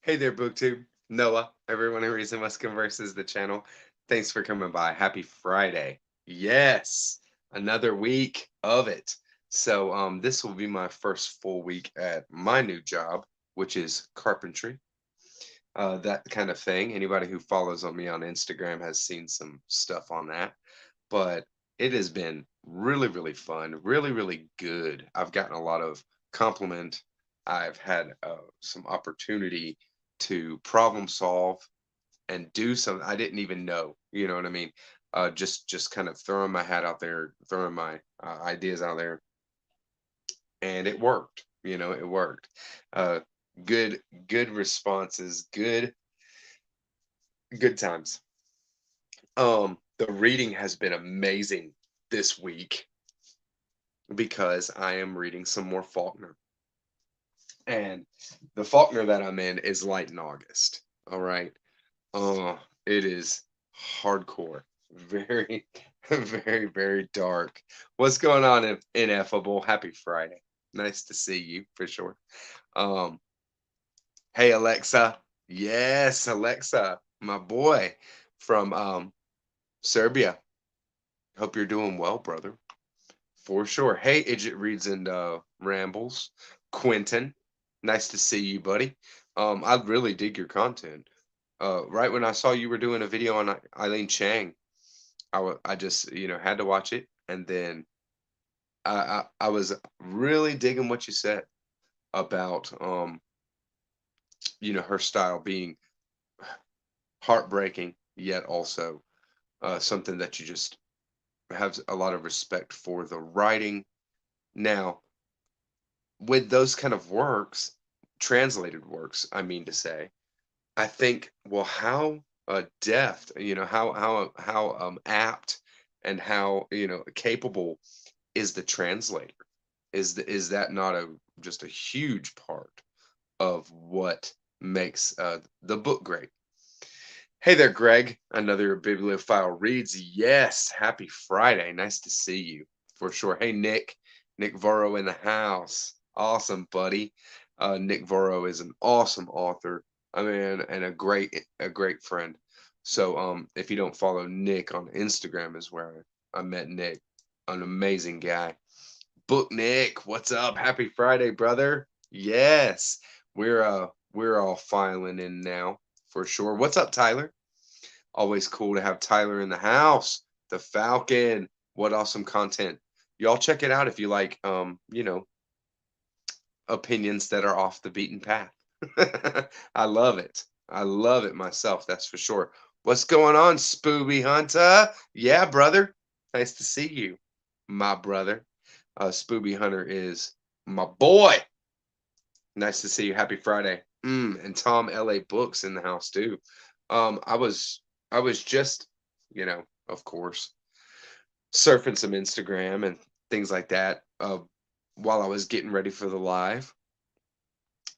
Hey there, BookTube. Noah, everyone who reason must converses the channel. Thanks for coming by. Happy Friday. Yes, another week of it. So this will be my first full week at my new job, which is carpentry. That kind of thing. Anybody who follows on me on Instagram has seen some stuff on that. But it has been really, really fun, really, really good. I've gotten a lot of compliment. I've had some opportunity to problem solve and do something I didn't even know. You know what I mean? Just kind of throwing my hat out there, throwing my ideas out there, and it worked. It worked. Uh, good, good responses. Good times. The reading has been amazing this week because I am reading some more Faulkner. And the Faulkner that I'm in is Light in August. All right. It is hardcore. Very, very, very dark. What's going on, Ineffable? Happy Friday. Nice to see you for sure. Um, hey Alexa. Yes, Alexa, my boy from Serbia. Hope you're doing well, brother. For sure. Hey, Idget Reads and Rambles. Quentin, nice to see you, buddy. I really dig your content. Right when I saw you were doing a video on Eileen Chang, I just, had to watch it. And then I was really digging what you said about, her style being heartbreaking, yet also something that you just have a lot of respect for the writing. Now, with those kind of works, translated works, I mean to say, I think, well, how deft, how apt and how capable is the translator? Is that not a just a huge part of what makes the book great? Hey there, Greg. Another bibliophile reads. Yes, happy Friday. Nice to see you for sure. Hey, Nick Voro in the house. Awesome, buddy. Nick Voro is an awesome author. I mean, and a great friend. So, if you don't follow Nick on Instagram, is where I met Nick. An amazing guy. Book Nick, what's up? Happy Friday, brother. Yes, we're all filing in now for sure. What's up, Tyler? Always cool to have Tyler in the house. The Falcon. What awesome content. Y'all check it out if you like opinions that are off the beaten path. I love it. I love it myself, that's for sure. What's going on, Spooby Hunter? Yeah, brother. Nice to see you, my brother. Spooby Hunter is my boy. Nice to see you. Happy Friday. And Tom LA Books in the house too. I was just, of course, surfing some Instagram and things like that while I was getting ready for the live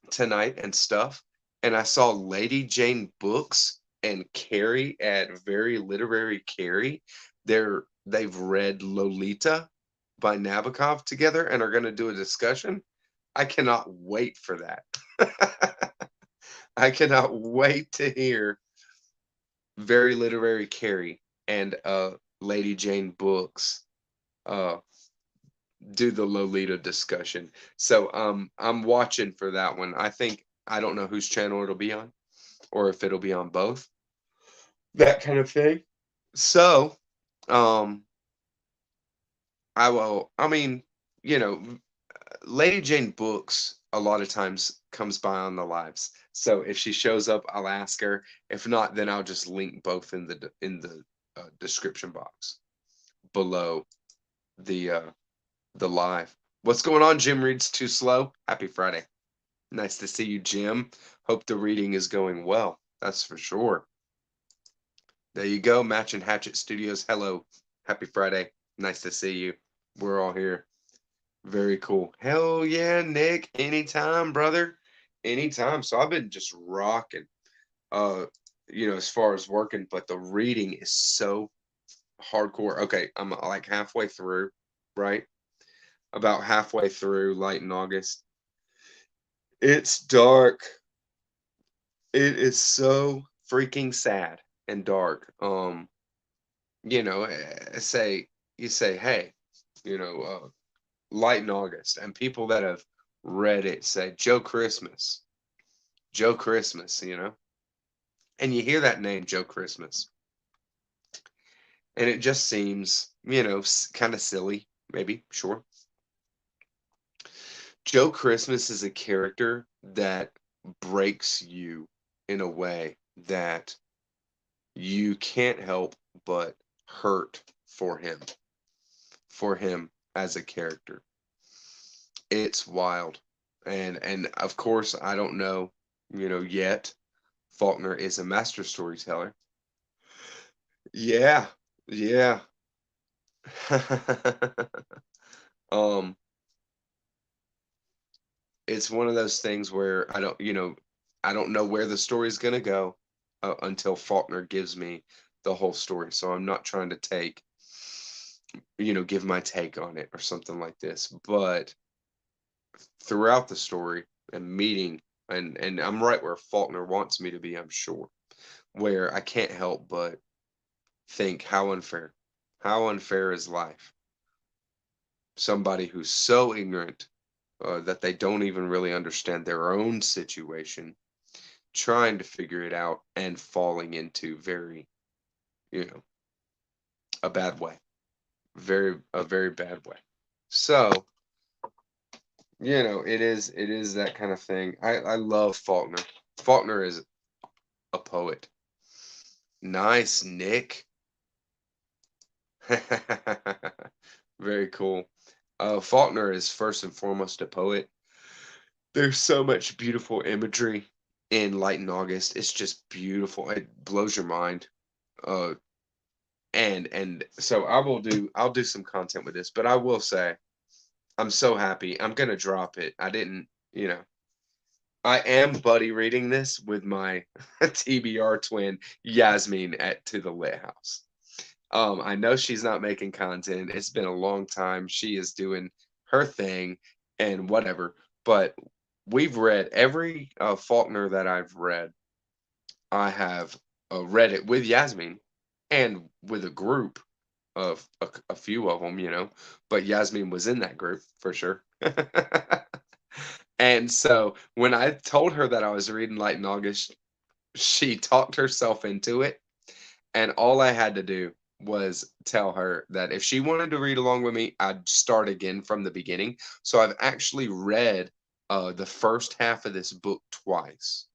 tonight and stuff. And I saw Lady Jane Books and Carrie at Very Literary Carrie. They've read Lolita by Nabokov together and are going to do a discussion. I cannot wait for that. I cannot wait to hear Very Literary Carrie and Lady Jane Books uh do the Lolita discussion. So I'm watching for that one. I don't know whose channel it'll be on or if it'll be on both. That kind of thing. So um I mean, you know, Lady Jane Books a lot of times comes by on the lives. So if she shows up, I'll ask her. If not, then I'll just link both in the description box below the the live. What's going on, Jim Reads Too Slow? Happy Friday. Nice to see you, Jim. Hope the reading is going well. That's for sure. There you go, Match and Hatchet Studios. Hello. Happy Friday. Nice to see you. We're all here. Very cool. Hell yeah, Nick. Anytime, brother. Anytime. So I've been just rocking, uh, as far as working, but the reading is so hardcore. Okay, I'm like halfway through, right? About halfway through, Light in August. It's dark. It is so freaking sad and dark. You know, say you say, hey, you know, Light in August, and people that have read it say Joe Christmas, you know, and you hear that name, Joe Christmas, and it just seems, you know, kind of silly, maybe, sure. Joe Christmas is a character that breaks you in a way that you can't help but hurt for him as a character. It's wild. And of course I don't know, you know, yet. Faulkner is a master storyteller. Yeah. Yeah. um it's one of those things where I don't, you know, I don't know where the story's going to go until Faulkner gives me the whole story. So I'm not trying to take, you know, give my take on it or something like this. But throughout the story and meeting, and I'm right where Faulkner wants me to be, I'm sure, where I can't help but think how unfair is life. Somebody who's so ignorant that they don't even really understand their own situation, trying to figure it out and falling into very, you know, a bad way, a very bad way. So, you know, it is that kind of thing. I love Faulkner. Faulkner is a poet. Nice, Nick. Very cool. Faulkner is first and foremost a poet. There's so much beautiful imagery in Light in August. It's just beautiful. It blows your mind. Uh, and so I'll do some content with this, but I will say I'm so happy. I'm gonna drop it. I didn't, you know, I am buddy reading this with my TBR twin Yasmin at To the Lit House. I know she's not making content. It's been a long time. She is doing her thing and whatever. But we've read every Faulkner that I've read. I have read it with Yasmin and with a group of a few of them, you know. But Yasmin was in that group for sure. And so when I told her that I was reading Light in August, she talked herself into it, and all I had to do was tell her that if she wanted to read along with me, I'd start again from the beginning. So I've actually read the first half of this book twice,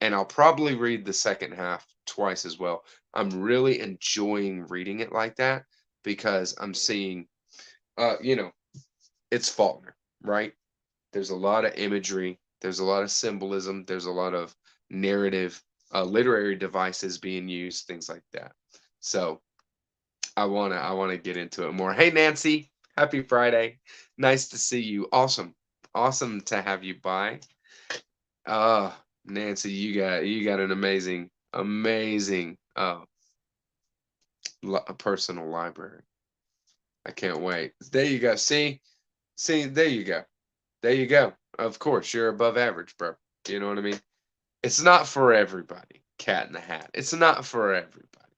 and I'll probably read the second half twice as well. I'm really enjoying reading it like that because I'm seeing, you know, it's Faulkner, right? There's a lot of imagery, there's a lot of symbolism, there's a lot of narrative, literary devices being used, things like that. So I wanna get into it more. Hey Nancy, happy Friday. Nice to see you. Awesome. Awesome to have you by. Nancy, you got an amazing personal library. I can't wait. There you go. See, there you go. There you go. Of course, you're above average, bro. You know what I mean? It's not for everybody. Cat in the Hat. It's not for everybody.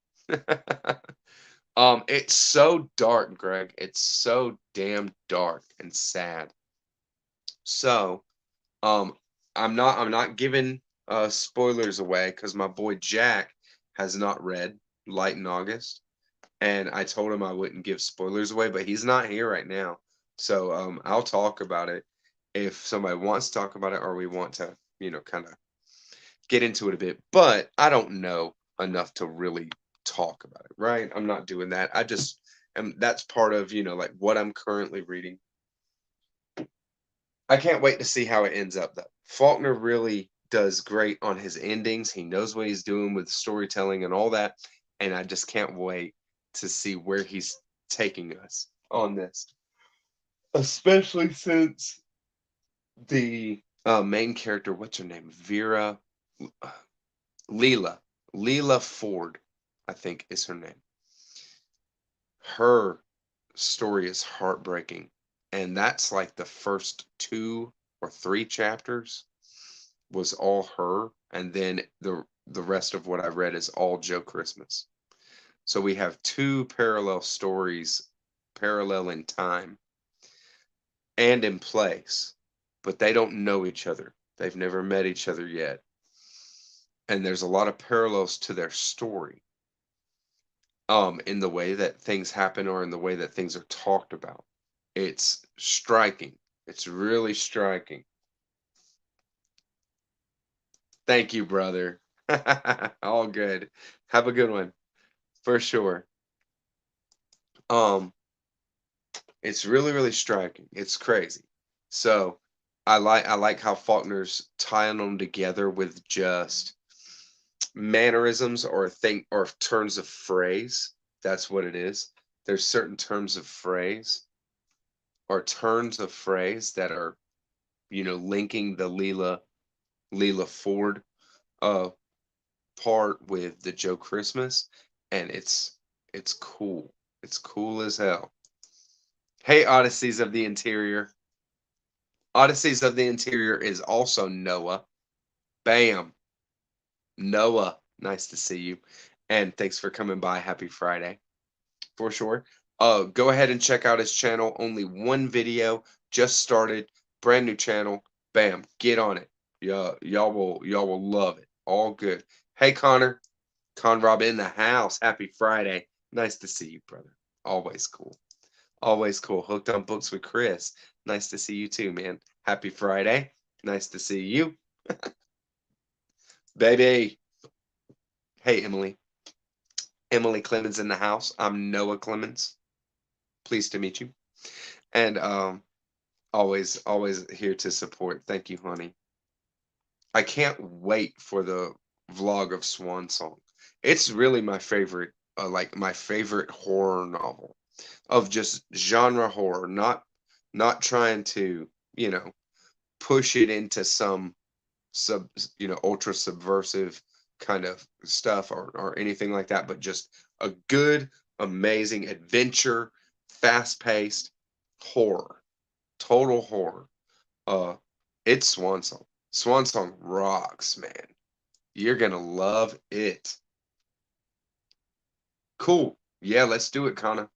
It's so dark, Greg. It's so damn dark and sad. So, um, I'm not giving spoilers away because my boy Jack has not read Light in August, and I told him I wouldn't give spoilers away, but he's not here right now. So I'll talk about it if somebody wants to talk about it or we want to, you know, kind of get into it a bit. But I don't know enough to really talk about it, right? I'm not doing that. I just am that's part of, you know, like what I'm currently reading. I can't wait to see how it ends up though. Faulkner really does great on his endings. He knows what he's doing with storytelling and all that, and I just can't wait to see where he's taking us on this. Especially since the main character, what's her name? Vera uh, Leela. Leela Ford, I think is her name. Her story is heartbreaking. And that's like the first two or three chapters. was all her, and then the rest of what I read is all Joe Christmas. So we have two parallel stories, parallel in time and in place, but they don't know each other. They've never met each other yet. And there's a lot of parallels to their story, in the way that things happen or in the way that things are talked about. It's striking. It's really striking. Thank you, brother. All good. Have a good one. For sure. Um, it's really, really striking. It's crazy. So I like how Faulkner's tying them together with just mannerisms or thing or turns of phrase. That's what it is. There's certain terms of phrase or turns of phrase that are, linking the Leela Ford uh part with the Joe Christmas, and it's cool. It's cool as hell. Hey, Odysseys of the Interior. Odysseys of the Interior is also Noah. Bam. Noah, nice to see you. And thanks for coming by. Happy Friday. For sure. Go ahead and check out his channel. Only one video, just started, brand new channel. Bam, get on it. Yeah, y'all will love it. All good. Hey Connor, Conrob in the house. Happy Friday. Nice to see you, brother. Always cool. Always cool. Hooked on Books with Chris. Nice to see you too, man. Happy Friday. Nice to see you, baby. Hey Emily. Emily Clemens in the house. I'm Noah Clemens. Pleased to meet you. And always here to support. Thank you, honey. I can't wait for the vlog of Swan Song. It's really my favorite, like my favorite horror novel of just genre horror, not trying to, push it into some ultra subversive kind of stuff or anything like that, but just a good, amazing adventure, fast-paced horror, total horror. Uh, it's Swan Song. Swan Song rocks, man. You're gonna love it. Cool. Yeah, let's do it, Connor.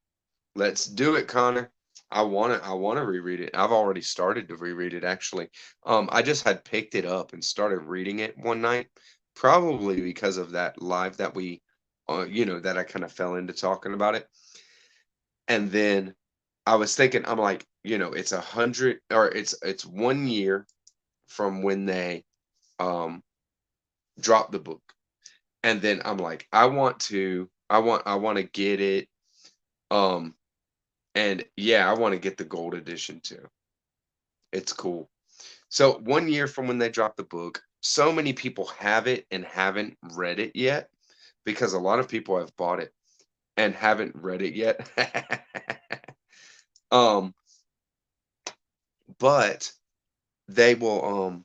Let's do it, Connor. I wanna reread it. I've already started to reread it actually. I just had picked it up and started reading it one night, probably because of that live that we that I kind of fell into talking about it. And then I was thinking, I'm like, it's 100 or it's 1 year from when they um dropped the book. And then I'm like, I want to get it. Um and yeah, I want to get the gold edition too. It's cool. So 1 year from when they dropped the book, so many people have it and haven't read it yet because a lot of people have bought it and haven't read it yet. um, but they will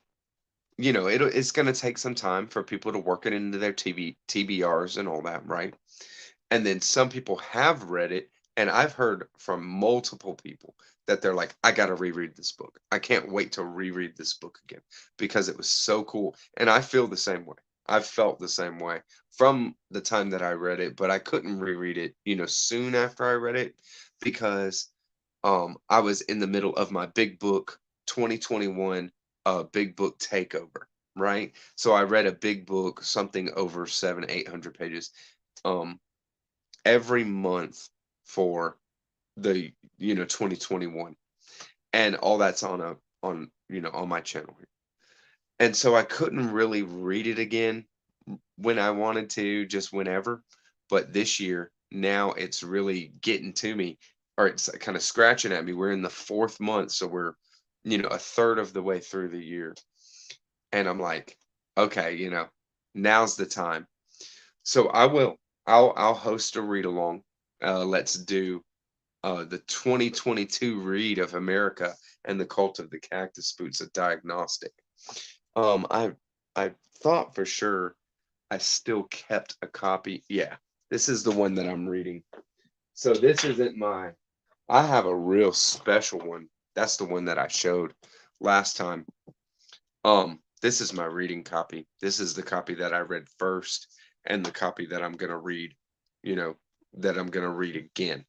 it's gonna take some time for people to work it into their TBRs and all that, right? And then some people have read it, and I've heard from multiple people that they're like, I got to reread this book. I can't wait to reread this book again because it was so cool. And I feel the same way. I've felt the same way from the time that I read it, but I couldn't reread it, soon after I read it because I was in the middle of my big book 2021 big book takeover, right? So I read a big book, something over 700-800 pages. Um, every month for the 2021, and all that's on my channel here. And so I couldn't really read it again when I wanted to, just whenever. But this year, now it's really getting to me, or it's kind of scratching at me. We're in the fourth month, so we're a third of the way through the year, and I'm like, okay, now's the time. So I will. I'll host a read along. Let's do the 2022 read of America and the Cult of the Cactus Boots, a diagnostic. I thought for sure I still kept a copy. Yeah, this is the one that I'm reading. So this isn't my. I have a real special one. That's the one that I showed last time. this is my reading copy. This is the copy that I read first, and the copy that I'm gonna read, that I'm gonna read again.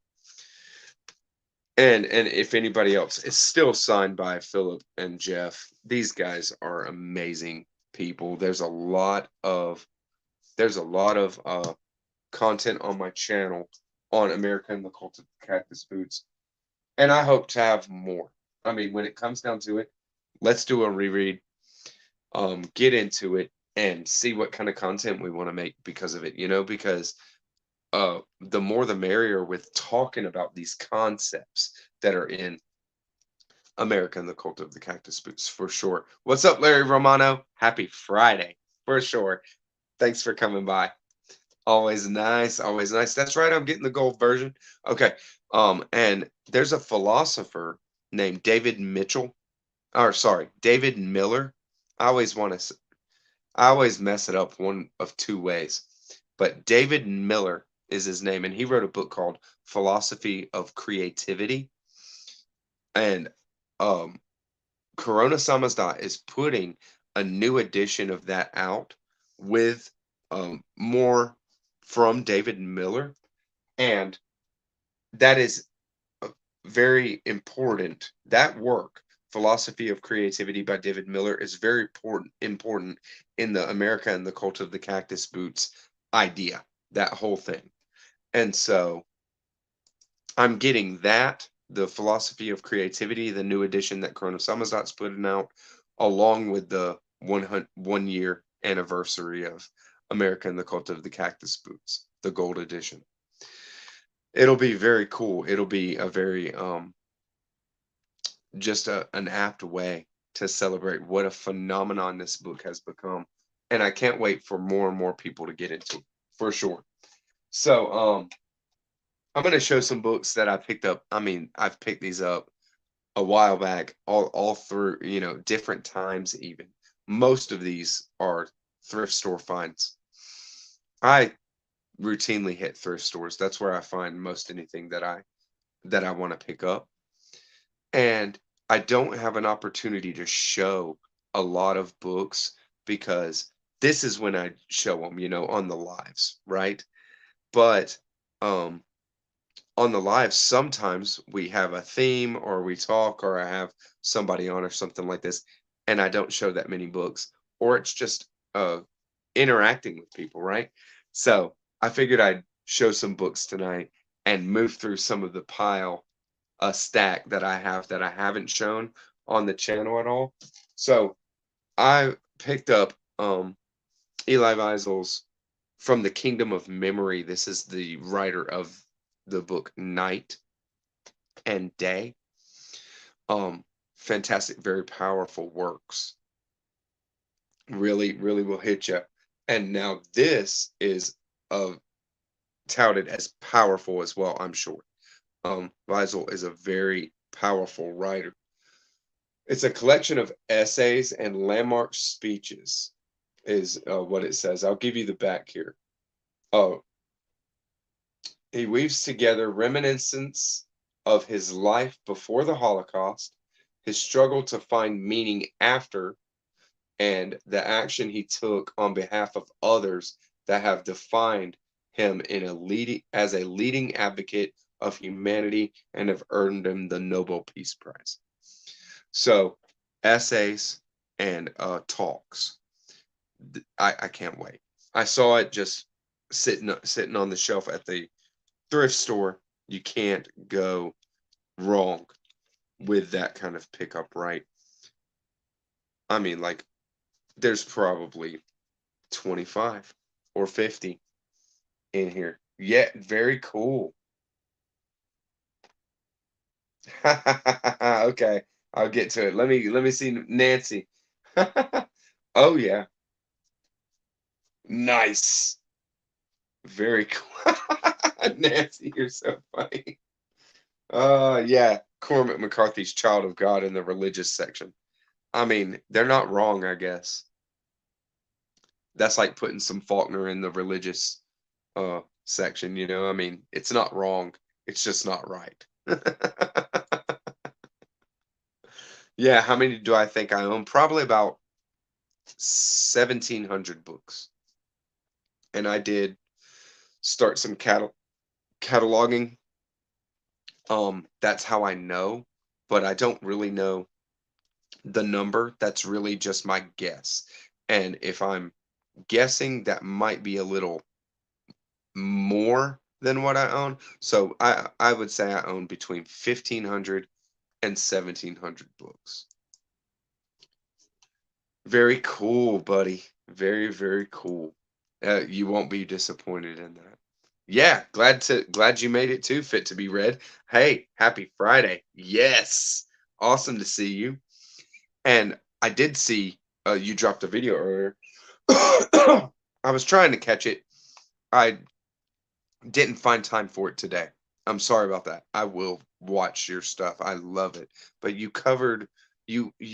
And if anybody else, it's still signed by Philip and Jeff. These guys are amazing people. There's a lot of content on my channel on America and the Cult of Cactus Boots, and I hope to have more. I mean, when it comes down to it, let's do a reread, get into it, and see what kind of content we want to make because of it. Because the more the merrier with talking about these concepts that are in America and the Cult of the Cactus Boots, for sure. What's up, Larry Romano? Happy Friday, for sure. Thanks for coming by. Always nice, always nice. That's right, I'm getting the gold version. Okay. And there's a philosopher named David Mitchell, or sorry, David Miller. I always mess it up one of two ways. But David Miller is his name, and he wrote a book called Philosophy of Creativity. And Corona Samazda is putting a new edition of that out with more from David Miller, and that is very important. That work, Philosophy of Creativity by David Miller, is very important in the America and the Cult of the Cactus Boots idea, that whole thing. And so I'm getting that, the Philosophy of Creativity, the new edition that Corona Samazdat's putting out, along with the 1 year anniversary of America and the Cult of the Cactus Boots, the gold edition. It'll be very cool. It'll be a very just an apt way to celebrate what a phenomenon this book has become, and I can't wait for more and more people to get into it, for sure. So I'm going to show some books that I picked up. I mean, I've picked these up a while back, all through, different times even. Most of these are thrift store finds. I routinely hit thrift stores. That's where I find most anything that I want to pick up. And I don't have an opportunity to show a lot of books because this is when I show them, on the lives, right? But on the live, sometimes we have a theme or we talk or I have somebody on or something like this, and I don't show that many books, or it's just interacting with people, right? So I figured I'd show some books tonight and move through some of the pile, a stack that I haven't shown on the channel at all. So I picked up Eli Wiesel's From the Kingdom of Memory. This is the writer of the book Night and Day. Fantastic, very powerful works. Really, really will hit you. And now this is touted as powerful as well, I'm sure. Wiesel is a very powerful writer. It's a collection of essays and landmark speeches, is what it says. I'll give you the back here. He weaves together reminiscence of his life before the Holocaust, his struggle to find meaning after, and the action he took on behalf of others that have defined him as a leading advocate of humanity and have earned him the Nobel Peace Prize. So, essays and talks. I can't wait. I saw it just sitting on the shelf at the thrift store. You can't go wrong with that kind of pickup, right? I mean, like, there's probably 25 or 50 in here. Yeah, very cool. Okay, I'll get to it. Let me see Nancy. Oh yeah. Nice. Very cool. Nancy, you're so funny. Yeah, Cormac McCarthy's Child of God in the religious section. I mean, they're not wrong, I guess. That's like putting some Faulkner in the religious section, I mean, it's not wrong. It's just not right. Yeah, how many do I think I own? Probably about 1,700 books. And I did start some cataloging. That's how I know, but I don't really know the number. That's really just my guess. And if I'm guessing, that might be a little more than what I own. So I would say I own between 1,500 and 1,700 books. Very cool, buddy. Very, very cool. You won't be disappointed in that. Yeah, glad you made it too, Fit to be Read. Hey, happy Friday. Yes. Awesome to see you. And I did see you dropped a video earlier. I was trying to catch it. I didn't find time for it today. I'm sorry about that. I will watch your stuff. I love it. But you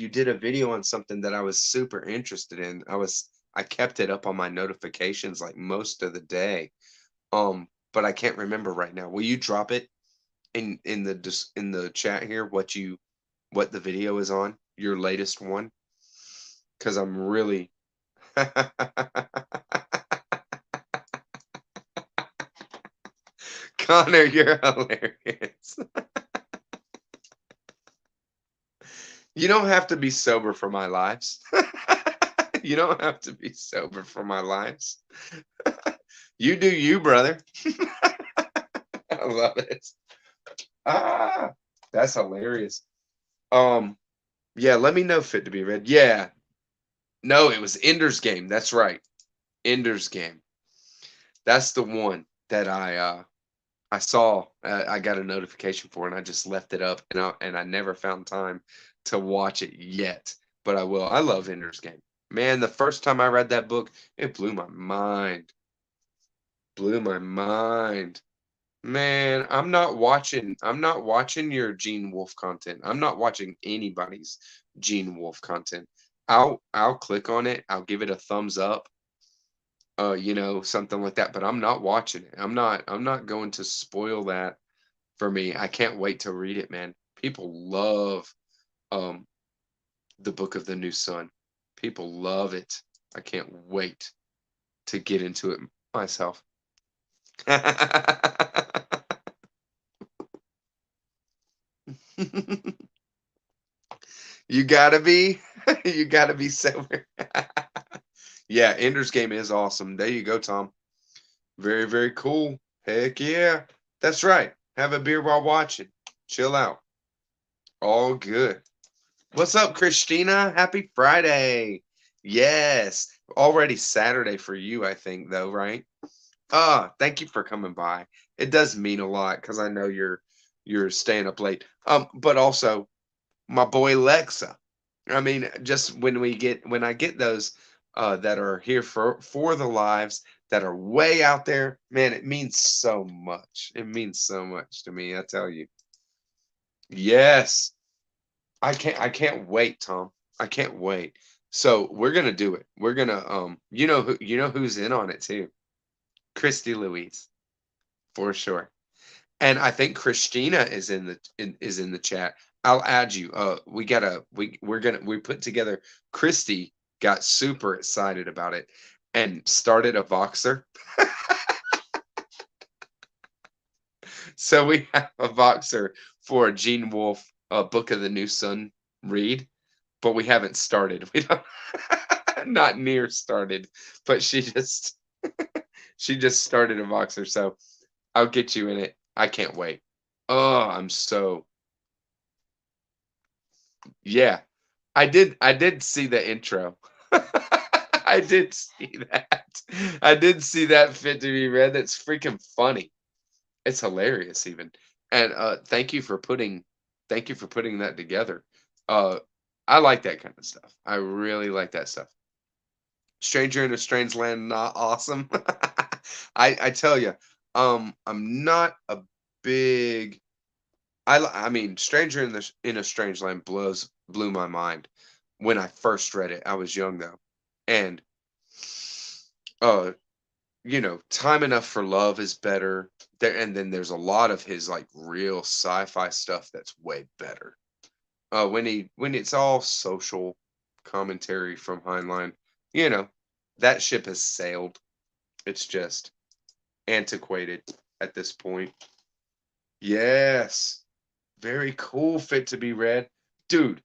did a video on something that I was super interested in. I kept it up on my notifications like most of the day. But I can't remember right now. Will you drop it in the chat here what the video is on? Your latest one? Cuz I'm really Connor, you're hilarious. You don't have to be sober for my lives. You don't have to be sober for my lives. You do you, brother. I love it. Ah, that's hilarious. Um, yeah, let me know, Fit to be Read. Yeah. No, it was Ender's Game. That's right. Ender's Game. That's the one that I saw. I got a notification for, and I just left it up, and I never found time to watch it yet. But I will. I love Ender's Game. Man, the first time I read that book, it blew my mind. Blew my mind. Man, I'm not watching your Gene Wolfe content. I'm not watching anybody's Gene Wolfe content. I'll click on it. I'll give it a thumbs up. Something like that, but I'm not watching it. I'm not going to spoil that for me. I can't wait to read it, man. People love um the Book of the New Sun. People love it. I can't wait to get into it myself. You gotta be, you gotta be sober. Yeah, Ender's Game is awesome. There you go, Tom. Very, very cool. Heck yeah. That's right. Have a beer while watching. Chill out. All good. What's up, Christina? Happy Friday. Yes. Already Saturday for you, I think, though, right? Thank you for coming by. It does mean a lot because I know you're staying up late. But also my boy Lexa. I mean, just when I get those that are here for the lives that are way out there, man, it means so much. It means so much to me, I tell you. Yes. I can't wait, Tom. I can't wait. So we're gonna do it. We're gonna who's in on it too. Christy Louise, for sure. And I think Christina is in the chat. I'll add you. We put together. Christy got super excited about it and started a Voxer. So we have a Voxer for a Gene Wolfe Book of the New Sun read, but we haven't started. We don't not near started, but she just started a Voxer, so I'll get you in it. I can't wait. Oh, yeah. I did see the intro. I did see that. I did see that Fit to be Read. That's freaking funny. It's hilarious even. And thank you for putting that together. Uh I like that kind of stuff. I really like that stuff. Stranger in a Strange Land, not awesome. I tell you, I'm not a big. I mean, Stranger in a Strange Land blew my mind when I first read it. I was young though, and uh, Time Enough for Love is better. There, and then there's a lot of his like real sci-fi stuff that's way better. When it's all social commentary from Heinlein, you know, that ship has sailed. It's just antiquated at this point. Yes. Very cool fit to be read. Dude,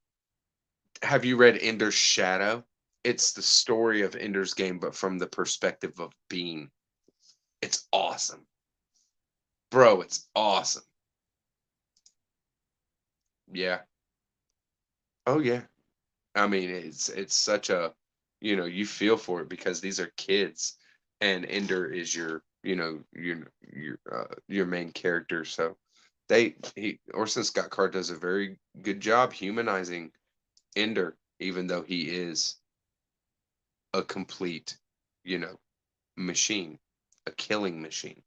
have you read Ender's Shadow? It's the story of Ender's Game, but from the perspective of Bean. It's awesome. Bro, it's awesome. Yeah. Oh yeah. I mean, it's such a, you feel for it because these are kids, and Ender is your main character. So Orson Scott Card does a very good job humanizing Ender, even though he is a complete, you know, machine, a killing machine.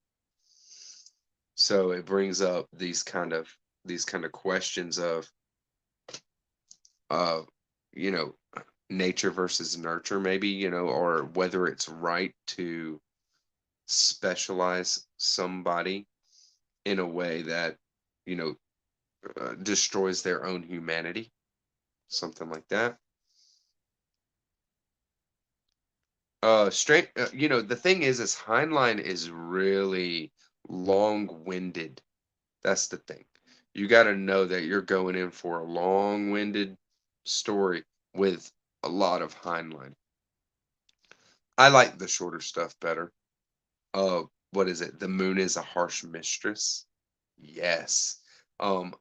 So it brings up these kind of questions of uh you know nature versus nurture, maybe, or whether it's right to specialize somebody in a way that you know destroys their own humanity, something like that. Straight the thing is Heinlein is really long-winded. That's the thing. You got to know that you're going in for a long-winded story with a lot of Heinlein. I like the shorter stuff better. What is it? The Moon is a Harsh Mistress. Yes. Um,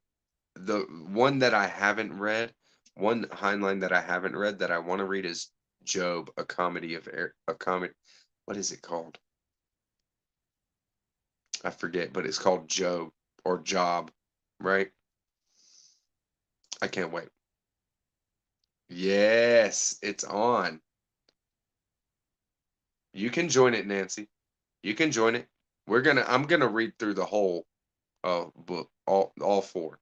the one that I haven't read, one Heinlein that I haven't read that I want to read is Job, a comedy of air, a comedy. What is it called? I forget, but it's called Job or Job, right? I can't wait. Yes, it's on. You can join it, Nancy. You can join it. I'm gonna read through the whole book, all four.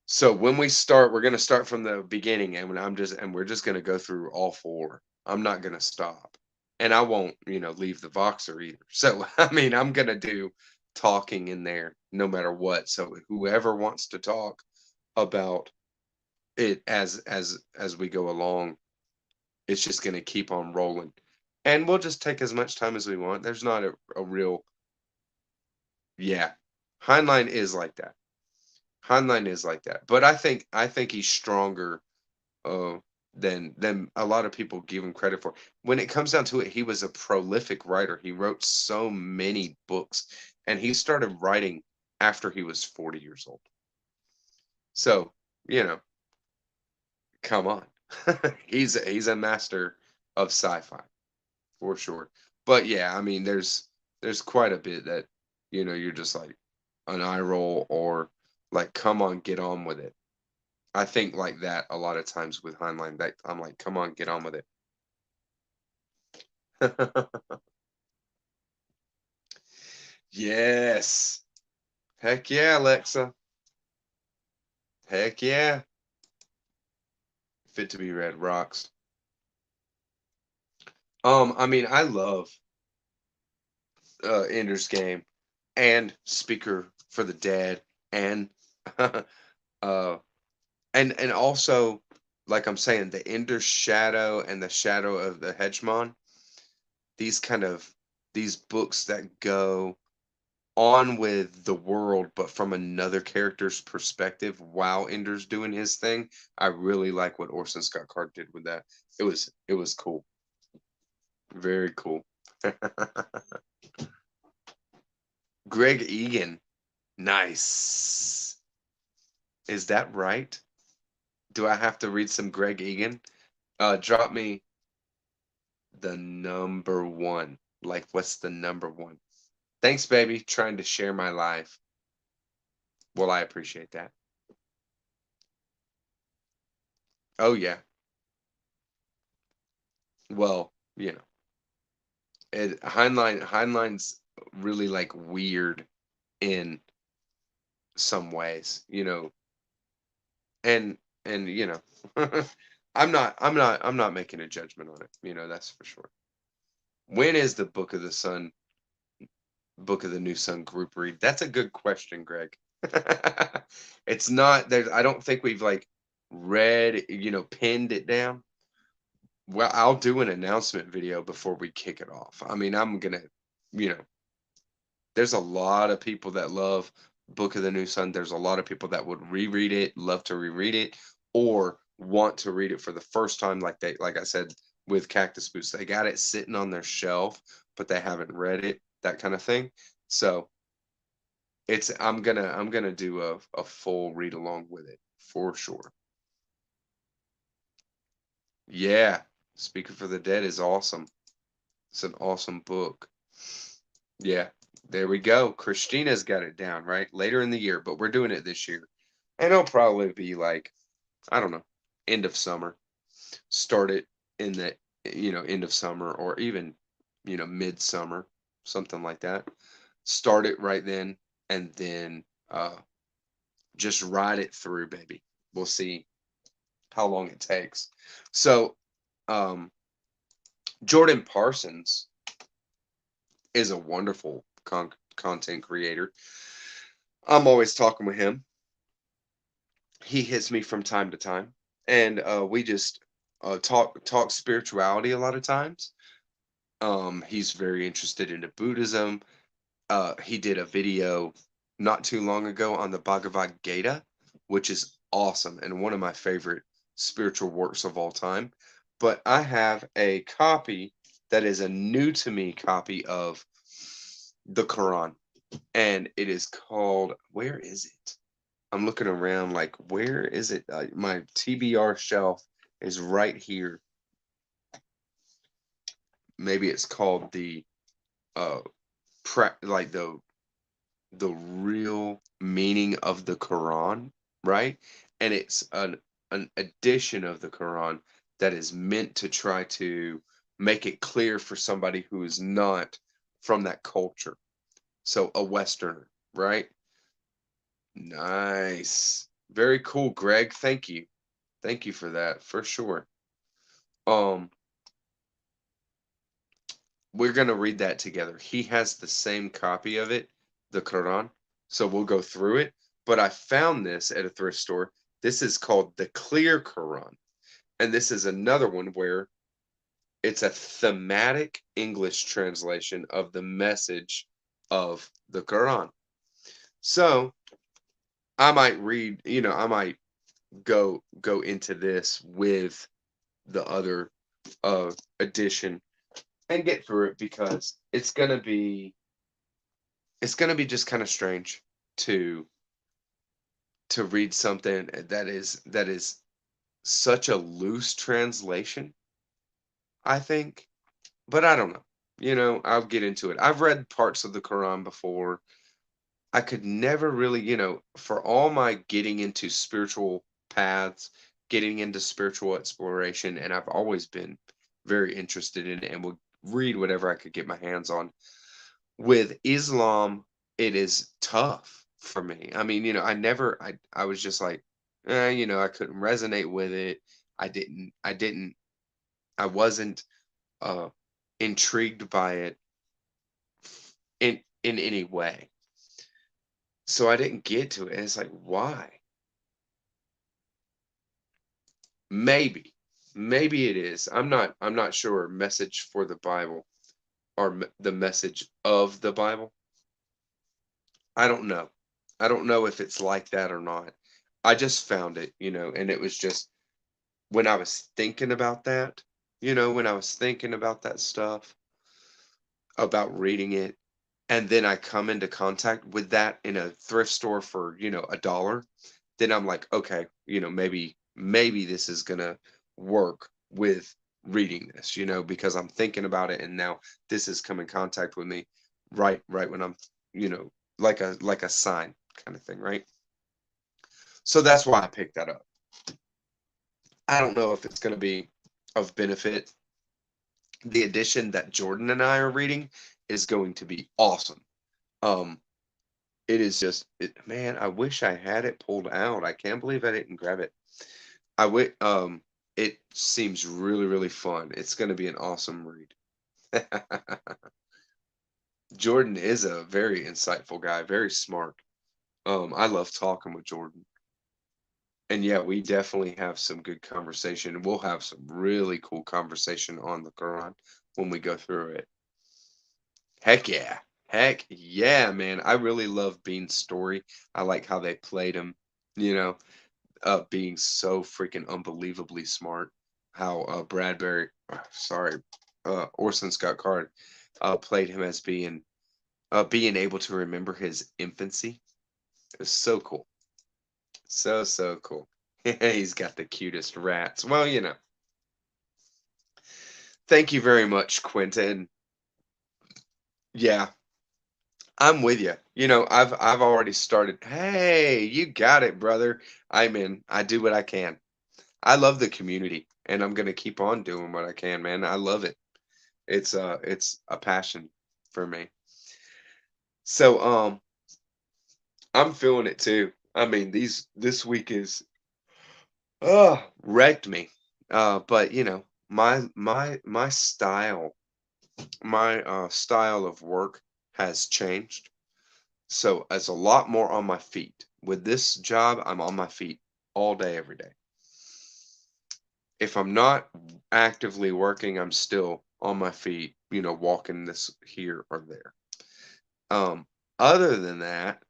So when we start, we're gonna start from the beginning, and we're just gonna go through all four. I'm not gonna stop, and I won't, leave the Voxer either. So I mean, I'm gonna do talking in there no matter what. So whoever wants to talk about it as we go along, it's just gonna keep on rolling, and we'll just take as much time as we want. There's not a real, yeah. Heinlein is like that. Heinlein is like that, but I think he's stronger uh, than a lot of people give him credit for. When it comes down to it, he was a prolific writer. He wrote so many books, and he started writing after he was 40 years old. So, you know, come on, he's a master of sci-fi for sure. But yeah, I mean, there's quite a bit that you're just like an eye roll or like, come on, get on with it. I think like that a lot of times with Heinlein. That I'm like, come on, get on with it. Yes. Heck yeah, Alexa. Heck yeah. Fit to be read rocks. I mean, I love Ender's Game and Speaker for the Dead and uh and also, like I'm saying, the Ender's Shadow and the Shadow of the Hedgemon, these kind of these books that go on with the world, but from another character's perspective while Ender's doing his thing. I really like what Orson Scott Card did with that. It was cool. Very cool. Greg Egan. Nice. Is that right? Do I have to read some Greg Egan? Drop me the number one. Like, what's the number one? Thanks, baby. Trying to share my life. Well, I appreciate that. Oh yeah. Well, Heinlein's really like weird in some ways, and I'm not making a judgment on it, that's for sure. When is the Book of the New Sun group read? That's a good question, Greg. It's not there. I don't think we've like read, pinned it down. Well, I'll do an announcement video before we kick it off. I mean, I'm gonna, you know, there's a lot of people that love Book of the New Sun. There's a lot of people that would reread it, love to reread it, or want to read it for the first time, like I said with Cactus Boots. They got it sitting on their shelf, but they haven't read it, that kind of thing. So it's I'm gonna do a full read along with it for sure. Yeah. Speaking for the Dead is awesome. It's an awesome book. Yeah, there we go. Christina's got it down, right? Later in the year, but we're doing it this year. And it'll probably be like, I don't know, end of summer. Start it in the, end of summer or even, midsummer, something like that. Start it right then and then just ride it through, baby. We'll see how long it takes. So, um, Jordan Parsons is a wonderful content creator. I'm always talking with him. He hits me from time to time, and we just talk spirituality a lot of times. He's very interested into Buddhism. He did a video not too long ago on the Bhagavad Gita, which is awesome and one of my favorite spiritual works of all time. But I have a copy that is a new to me copy of the Quran, and it is called, where is it? I'm looking around like, where is it? My TBR shelf is right here. Maybe it's called the uh like the real meaning of the Quran, right? And it's an edition of the Quran that is meant to try to make it clear for somebody who is not from that culture. So a Westerner, right? Nice. Very cool, Greg. Thank you. Thank you for that, for sure. Um, we're gonna read that together. He has the same copy of it, the Quran, so we'll go through it. But I found this at a thrift store. This is called the Clear Quran, and this is another one where it's a thematic English translation of the message of the Quran. So I might read, I might go into this with the other edition and get through it because it's gonna be just kind of strange to read something that is such a loose translation, I think. But I don't know. I'll get into it. I've read parts of the Quran before. I could never really, for all my getting into spiritual paths, getting into spiritual exploration, and I've always been very interested in it and would read whatever I could get my hands on. With Islam, it is tough for me. I mean, I was just like, I couldn't resonate with it. I wasn't uh intrigued by it in any way. So I didn't get to it. And it's like, why? Maybe. Maybe it is. I'm not sure. Message for the Bible or the message of the Bible. I don't know. I don't know if it's like that or not. I just found it, and it was just when I was thinking about that, when I was thinking about that stuff, about reading it, and then I come into contact with that in a thrift store for, $1, then I'm like, okay, maybe this is gonna work with reading this, because I'm thinking about it and now this has come in contact with me right when I'm, you know, like a sign kind of thing, right? So that's why I picked that up. I don't know if it's gonna be of benefit. The edition that Jordan and I are reading is going to be awesome. Um, it is just, man, I wish I had it pulled out. I can't believe I didn't grab it. It seems really, really fun. It's going to be an awesome read. Jordan is a very insightful guy, very smart. I love talking with Jordan. And yeah, we definitely have some good conversation. We'll have some really cool conversation on the Quran when we go through it. Heck yeah. Heck yeah, man. I really love Bean's story. I like how they played him, you know, being so freaking unbelievably smart. How Bradbury, sorry, Orson Scott Card played him as being able to remember his infancy. It was so cool. So cool. He's got the cutest rats. Well, thank you very much, Quentin. Yeah, I'm with you. I've already started. Hey, you got it, brother. I'm in. I do what I can. I love the community, and I'm gonna keep on doing what I can, man. I love it. It's a passion for me. So, I'm feeling it too. I mean, these this week is wrecked me. But my style of work has changed. So it's a lot more on my feet. With this job, I'm on my feet all day, every day. If I'm not actively working, I'm still on my feet, walking this here or there. Um, Other than that,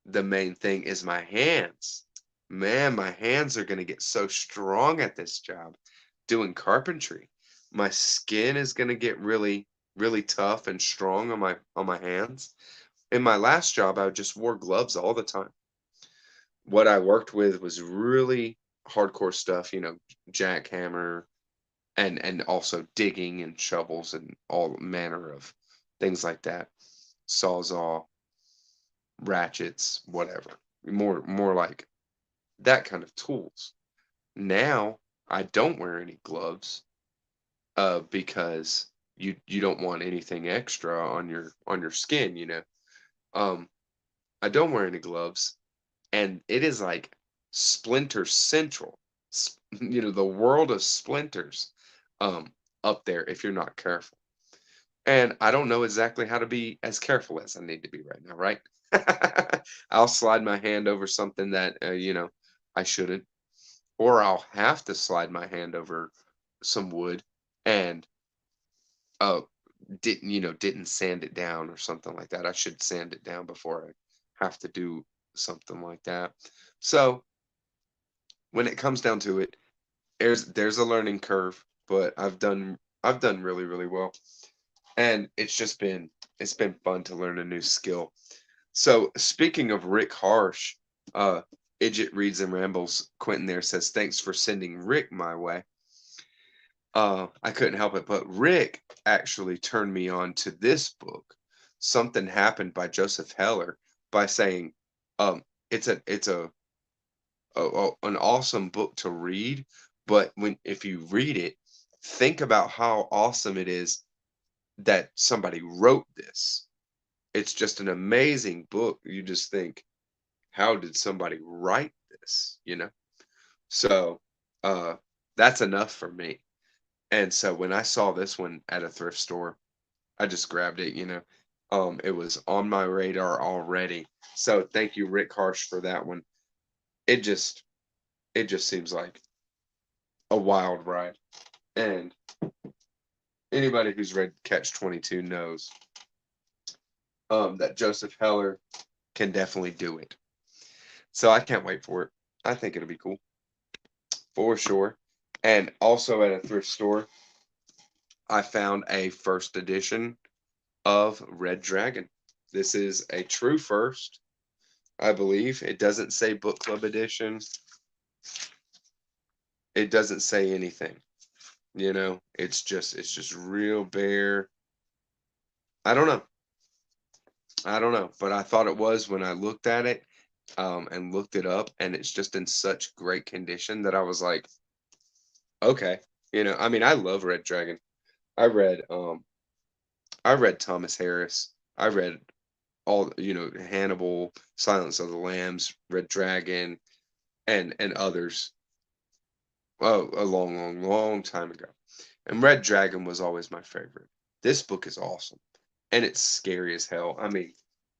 the main thing is my hands. Man, my hands are gonna get so strong at this job doing carpentry. My skin is gonna get really, really tough and strong on my hands. In my last job, I just wore gloves all the time. What I worked with was really hardcore stuff, jackhammer and also digging and shovels and all manner of things like that. Sawzall, ratchets, whatever. More like that kind of tools. Now I don't wear any gloves because you don't want anything extra on your skin. Um I don't wear any gloves, and it is like Splinter Central. The world of splinters um up there if you're not careful. And I don't know exactly how to be as careful as I need to be right now, right? I'll slide my hand over something that I shouldn't, or I'll have to slide my hand over some wood and uh didn't sand it down or something like that. I should sand it down before I have to do something like that. So when it comes down to it, there's a learning curve, but I've done really, really well. And it's been fun to learn a new skill. So speaking of Rick Harsh, uh Idget Reads and Rambles, Quentin there says, thanks for sending Rick my way. I couldn't help it, but Rick actually turned me on to this book, Something Happened by Joseph Heller, by saying, it's an awesome book to read, but if you read it, think about how awesome it is that somebody wrote this. It's just an amazing book. You just think, how did somebody write this? So, uh, that's enough for me. And so when I saw this one at a thrift store, I just grabbed it, it was on my radar already. So thank you, Rick Harsh, for that one. It just it just seems like a wild ride. And anybody who's read Catch 22 knows that Joseph Heller can definitely do it. So I can't wait for it. I think it'll be cool for sure. And also at a thrift store, I found a first edition of Red Dragon. This is a true first, I believe. It doesn't say book club edition. It doesn't say anything. It's just real bare. I don't know. I don't know, but I thought it was when I looked at it and looked it up, and it's just in such great condition that I was like, okay. I mean, I love Red Dragon. I read um I read Thomas Harris. I read all, Hannibal, Silence of the Lambs, Red Dragon, and others. Oh, a long, long, long time ago. And Red Dragon was always my favorite. This book is awesome, and it's scary as hell. I mean,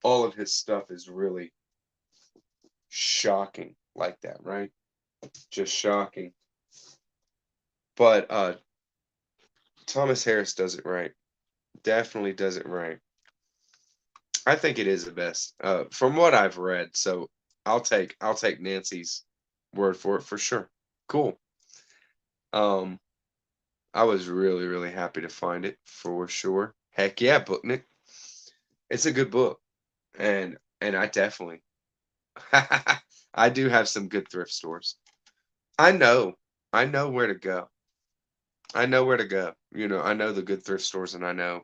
all of his stuff is really shocking like that, right? Just shocking. But Thomas Harris does it right. Definitely does it right. I think it is the best from what I've read. So I'll take Nancy's word for it for sure. Cool. Um, I was really really happy to find it for sure. Heck yeah, book Nick. It's a good book, and I definitely I do have some good thrift stores. I know. I know where to go. I know where to go. I know the good thrift stores and I know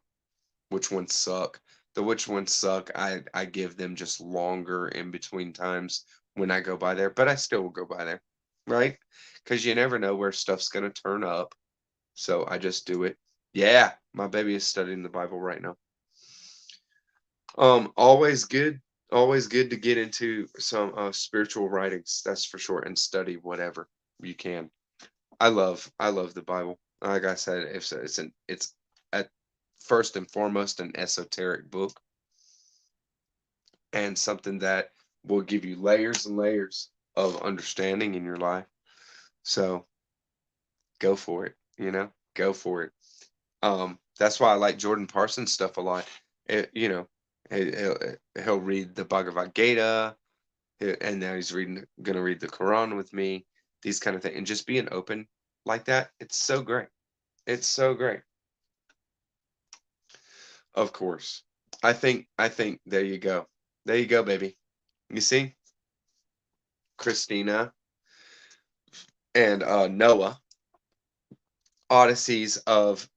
which ones suck. The which ones suck, I give them just longer in between times when I go by there, but I still will go by there, right? Because you never know where stuff's gonna turn up. So I just do it. Yeah, my baby is studying the Bible right now. Always good. Always good to get into some spiritual writings, that's for sure, and study whatever you can. I love the Bible. Like I said, it's at first and foremost an esoteric book and something that will give you layers and layers of understanding in your life. So go for it, go for it. That's why I like Jordan Parsons stuff a lot. He'll read the Bhagavad Gita, and now he's gonna read the Quran with me, these kind of things, and just being open like that. It's so great. It's so great. Of course. I think there you go. There you go, baby. You see? Christina and Noah, Odysseys of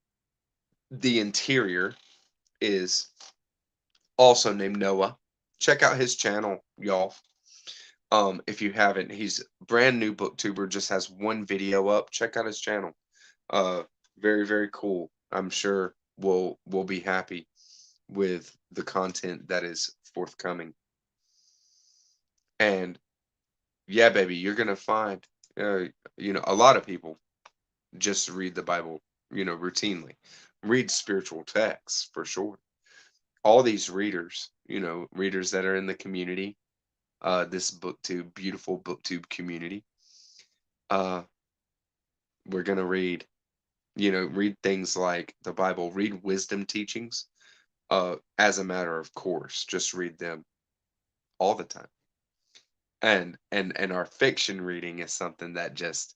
the Interior is also named Noah. Check out his channel, y'all. If you haven't, he's brand new booktuber, just has one video up. Check out his channel. Uh, very, very cool. I'm sure we'll be happy with the content that is forthcoming. And yeah, baby, you're gonna find, uh, a lot of people just read the Bible, routinely, read spiritual texts for sure. All these readers, readers that are in the community, this booktube, beautiful booktube community, uh, we're gonna read things like the Bible, read wisdom teachings, as a matter of course, just read them all the time. And our fiction reading is something that just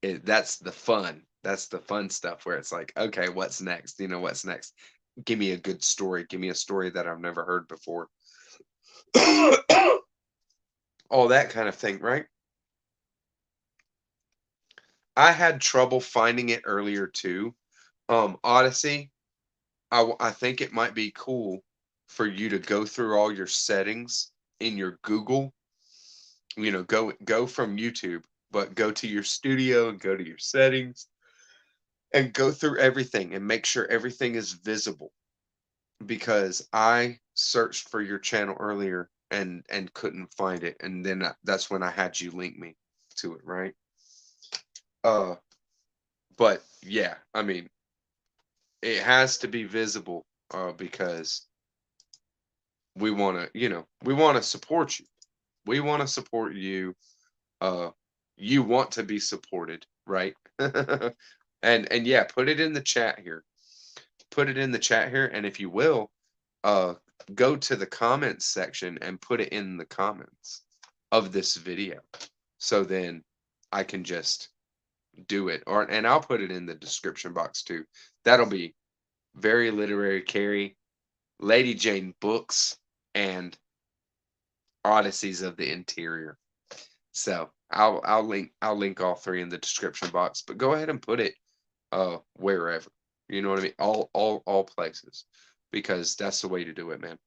that's the fun. That's the fun stuff where it's like, okay, what's next? What's next? Give me a good story. Give me a story that I've never heard before. All that kind of thing, right? I had trouble finding it earlier too. Odyssey, I think it might be cool for you to go through all your settings in your Google. Go from YouTube, but go to your studio and go to your settings and go through everything and make sure everything is visible, because I searched for your channel earlier and couldn't find it, and then that's when I had you link me to it, right? Uh, but yeah, I mean, it has to be visible, because we want to support you. We want to support you. Uh, you want to be supported, right? And yeah, put it in the chat here. Put it in the chat here, and if you will, uh, go to the comments section and put it in the comments of this video. So then I can just do it, and I'll put it in the description box too. That'll be Very Literary Carrie, Lady Jane Books, and Odysseys of the Interior. So I'll link all three in the description box. But go ahead and put it wherever. You know what I mean? All places. Because that's the way to do it, man.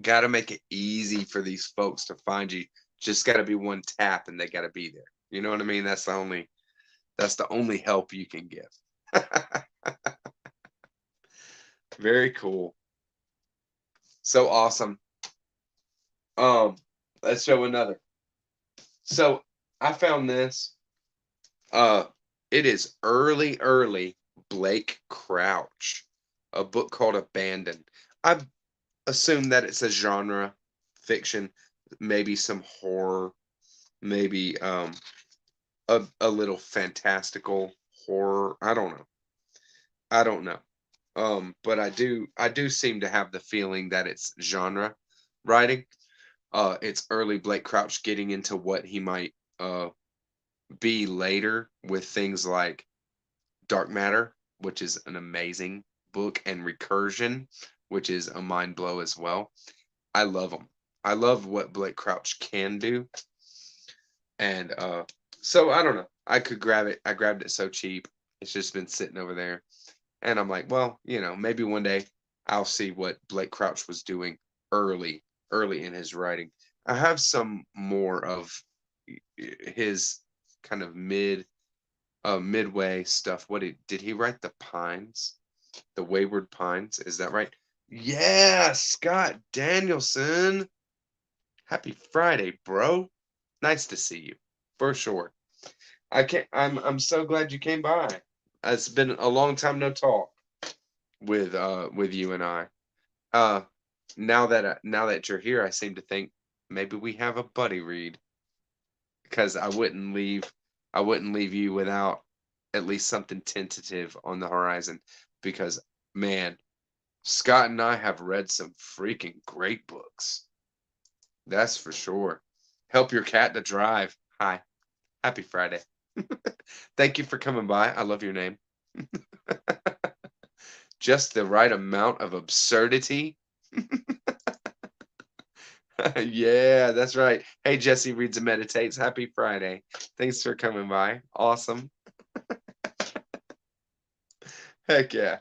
Gotta make it easy for these folks to find you. Just gotta be one tap and they gotta be there. You know what I mean? That's the only help you can give. Very cool. So awesome. Um, let's show another. So I found this. Uh, it is early Blake Crouch, a book called Abandoned. I assume that it's a genre fiction, maybe some horror, maybe a little fantastical horror. I don't know. But I do seem to have the feeling that it's genre writing. It's early Blake Crouch getting into what he might be later with things like Dark Matter, which is an amazing book, and Recursion, which is a mind blow as well. I love them. I love what Blake Crouch can do, and so I don't know. I could grab it. I grabbed it so cheap. It's just been sitting over there, and I'm like, well, maybe one day I'll see what Blake Crouch was doing early, early in his writing. I have some more of his kind of midway stuff. What did he write? The Pines, the Wayward Pines. Is that right? Yeah, Scott Danielson. Happy Friday, bro. Nice to see you, for sure. I'm so glad you came by. It's been a long time no talk with you and I. Uh, now that you're here, I seem to think maybe we have a buddy read, because I wouldn't leave you without at least something tentative on the horizon, because man, Scott and I have read some freaking great books. That's for sure. Help your cat to drive. Hi. Happy Friday. Thank you for coming by. I love your name. Just the right amount of absurdity. Yeah, that's right. Hey, Jesse reads and meditates. Happy Friday. Thanks for coming by. Awesome. Heck yeah.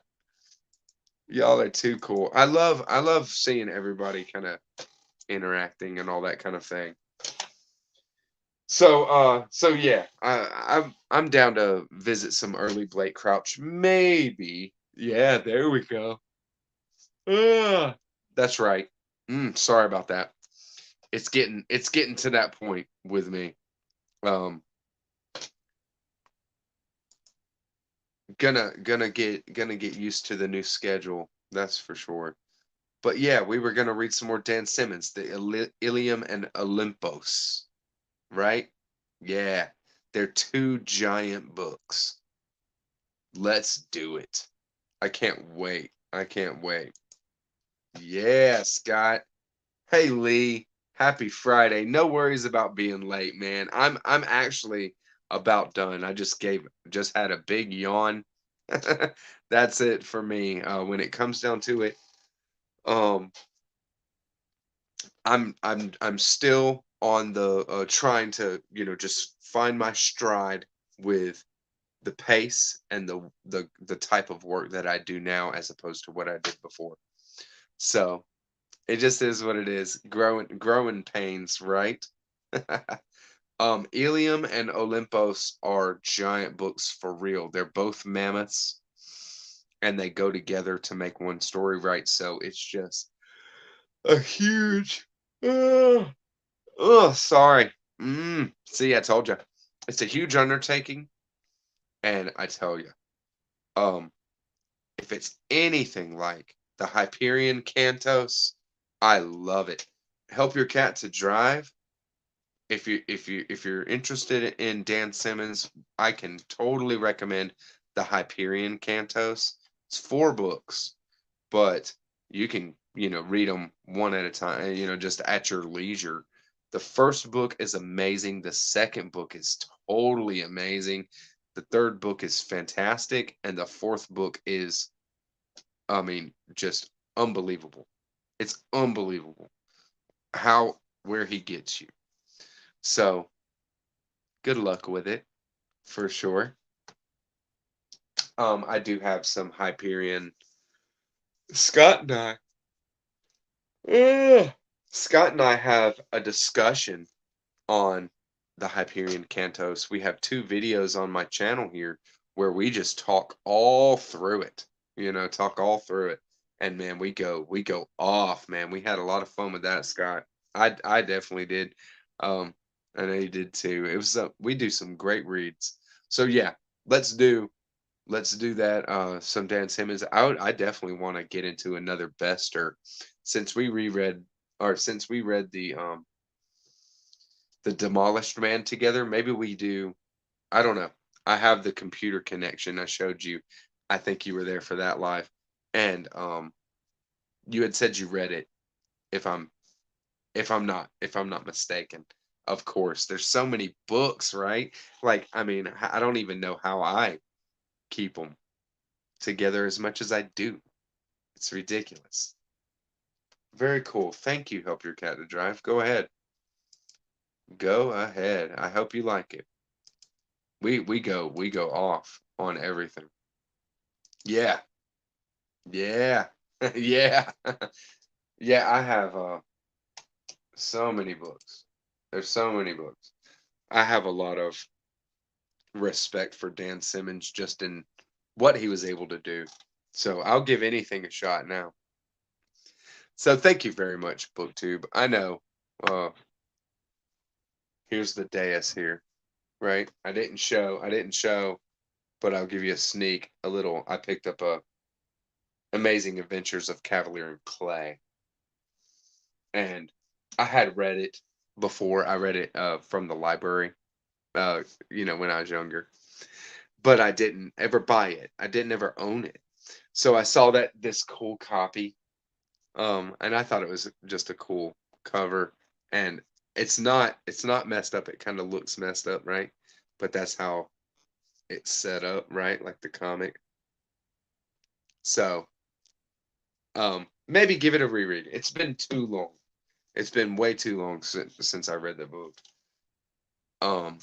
Y'all are too cool. I love seeing everybody kind of interacting and all that kind of thing. So yeah, I'm down to visit some early Blake Crouch. Maybe. Yeah, there we go. That's right. Sorry about that. It's getting to that point with me. Um, gonna get used to the new schedule. That's for sure. But yeah, we were gonna read some more Dan Simmons, the Ilium and Olympos, right? Yeah, they're two giant books. Let's do it. I can't wait. I can't wait. Yeah, Scott. Hey Lee, happy Friday. No worries about being late, man. I'm actually about done. I just had a big yawn. That's it for me. When it comes down to it, um, I'm still on the trying to just find my stride with the pace and the type of work that I do now as opposed to what I did before. So it just is what it is. Growing pains, right? Ilium and Olympos are giant books for real. They're both mammoths, and they go together to make one story, right? So it's just a huge. Oh, sorry. See, I told you, it's a huge undertaking, and I tell you, um, if it's anything like the Hyperion Cantos, I love it. Help Your Cat to Drive. If you're interested in Dan Simmons, I can totally recommend the Hyperion Cantos. It's 4 books, but you can read them one at a time, just at your leisure. The first book is amazing. The second book is totally amazing. The third book is fantastic, and the fourth book is, I mean, just unbelievable. It's unbelievable how where he gets you. So good luck with it for sure. I do have some Hyperion. Scott and I, Ugh. Scott and I have a discussion on the Hyperion Cantos. We have 2 videos on my channel here where we just talk all through it. Talk all through it. And man, we go off, man. We had a lot of fun with that, Scott. I definitely did. Um, I know you did too. It was we do some great reads. So yeah, let's do let's do that. Some Dan Simmons. I definitely want to get into another Bester since we reread or since we read the Demolished Man together. Maybe we do. I don't know. I have the computer connection I showed you. I think you were there for that live. And you had said you read it if I'm if I'm not mistaken. Of course, there's so many books, right? Like, I mean, I don't even know how I keep them together as much as I do. It's ridiculous. Very cool. Thank you, Help Your Cat to Drive. Go ahead. Go ahead. I hope you like it. We go off on everything. Yeah. Yeah. Yeah. Yeah, I have so many books. There's so many books. I have a lot of respect for Dan Simmons just in what he was able to do. So I'll give anything a shot now. So thank you very much, BookTube. I know. Uh, here's the dais here, right? I didn't show, but I'll give you a sneak, a little. I picked up a Amazing Adventures of Cavalier and Clay, and I had read it before. I read it from the library, when I was younger, but I didn't ever buy it. I didn't ever own it. So I saw that this cool copy, and I thought it was just a cool cover, and it's not messed up. It kind of looks messed up, right? But that's how it's set up, right? Like the comic. So, maybe give it a reread. It's been too long. It's been way too long since I read the book. Um,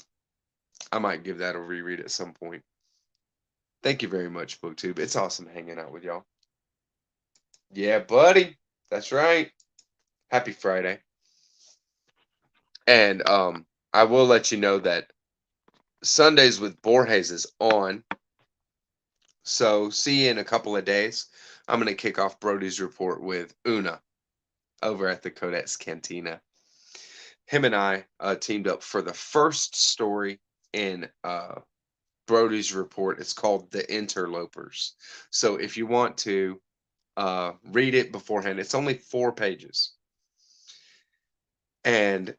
I might give that a reread at some point. Thank you very much, BookTube. It's awesome hanging out with y'all. Yeah, buddy. That's right. Happy Friday. And I will let you know that Sundays with Borges is on. So see you in a couple of days. I'm going to kick off Brody's report with Una over at the Codex Cantina. Him and I teamed up for the first story in Brody's report. It's called The Interlopers. So if you want to read it beforehand, it's only 4 pages. And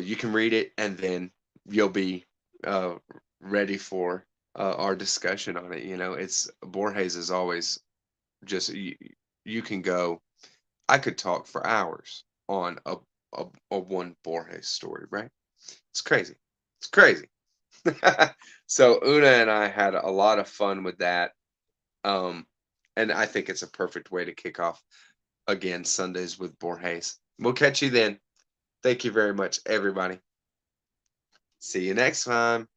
you can read it, and then you'll be uh, ready for our discussion on it. It's Borges is always just you can go. I could talk for hours on a one Borges story, right? It's crazy. It's crazy. So Una and I had a lot of fun with that. Um, and I think it's a perfect way to kick off again Sundays with Borges. We'll catch you then. Thank you very much, everybody. See you next time.